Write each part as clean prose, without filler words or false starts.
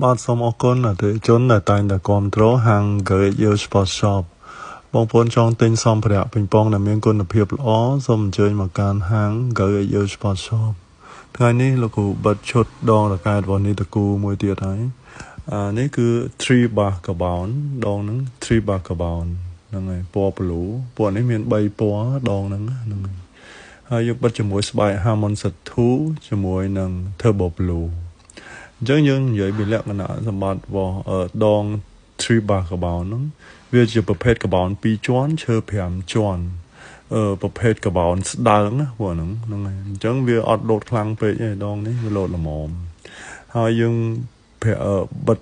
បាទសូមអរគុណអតិថិជនដែលតែងតែគាំទ្រហាង Garage Gear Sport Shop បងប្អូនចង់ទិញសម្ភារៈប៉េងប៉ុងដែលមានគុណភាពល្អសូមអញ្ជើញមកកាន់ហាង Garage Gear Sport Shop ថ្ងៃនេះលោកគ្រូបិទឈុតដងរកែតរបស់នេះតគូមួយទៀតហើយនេះគឺ 3 bar carbon ដងហ្នឹង3 bar carbon ហ្នឹងហើយពណ៌ blue ពណ៌នេះមាន3ពណ៌ដងហ្នឹងហើយយកបិទជាមួយស្បែក Harmon Set 2ជាមួយនឹង Turbo Blue អញ្ចឹងយើងនិយាយពីលក្ខណៈសម្បត្តិរបស់ដង 3 bar carbon ហ្នឹងវាជាប្រភេទ carbon 2ជាន់ឈើ5ជាន់ប្រភេទ carbon ស្ដើងណាពួកហ្នឹងហើយអញ្ចឹងវាអត់លោតខ្លាំងពេកទេដងនេះវាលោតល្មមហើយយើងបិទ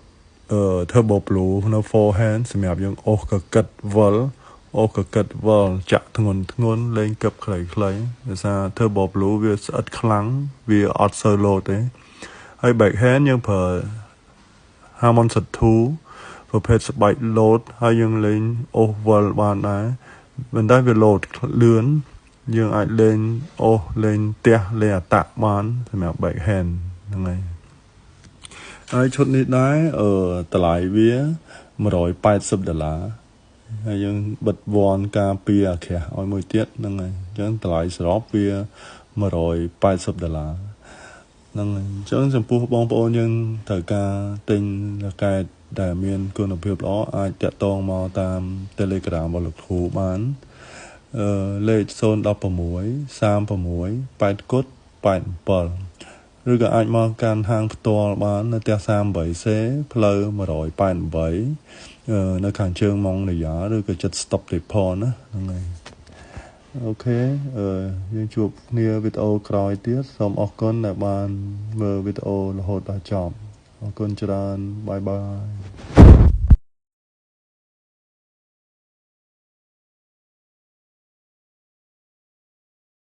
turbo blue នៅ forehand សម្រាប់យើងអូសកកិតវិលចាក់ធ្ងន់លេងកឹបខ្លីៗដោយសារ turbo blue វាស្អិតខ្លាំងវាអត់សូវលោតទេហើយ backhand យើងប្រើ Harmon Set 2ប្រភេទស្បែកលោតហើយយើងលេងអូសវិលបានដែរមិនដែលវាលោតលឿនយើងអាចលេងអូសលេងទះលេងអតៈបានសម្រាប់ backhand ហ្នឹងហើយឈុតនេះដែរតម្លៃវា$180ហើយយើងបិទវ៉នការពារអាក្រាស់ឲ្យមួយទៀតហ្នឹងហើយអញ្ចឹងតម្លៃសរុបវា$180ហ្នឹងហើយអញ្ចឹងចំពោះបងប្អូនយើងត្រូវការទិញរ៉ាកែតដែលមានគុណភាពល្អអាចតាក់ទងមកតាម Telegram របស់លោកគ្រូបានលេខ016 36 8គុត87ឬក៏អាចមកកាន់ហាងផ្ទាល់បាននៅផ្ទះ 38C ផ្លូវ188នៅខាងជើងម៉ុងនាយ៉ាឬក៏ចិត្ត Stop Depot ណាហ្នឹងហើយអូខេយើងជួបគ្នាវីដេអូក្រោយទៀតសូមអរគុណដែលបានមើលវីដេអូរហូតដល់ចប់អរគុណច្រើនបាយបាយ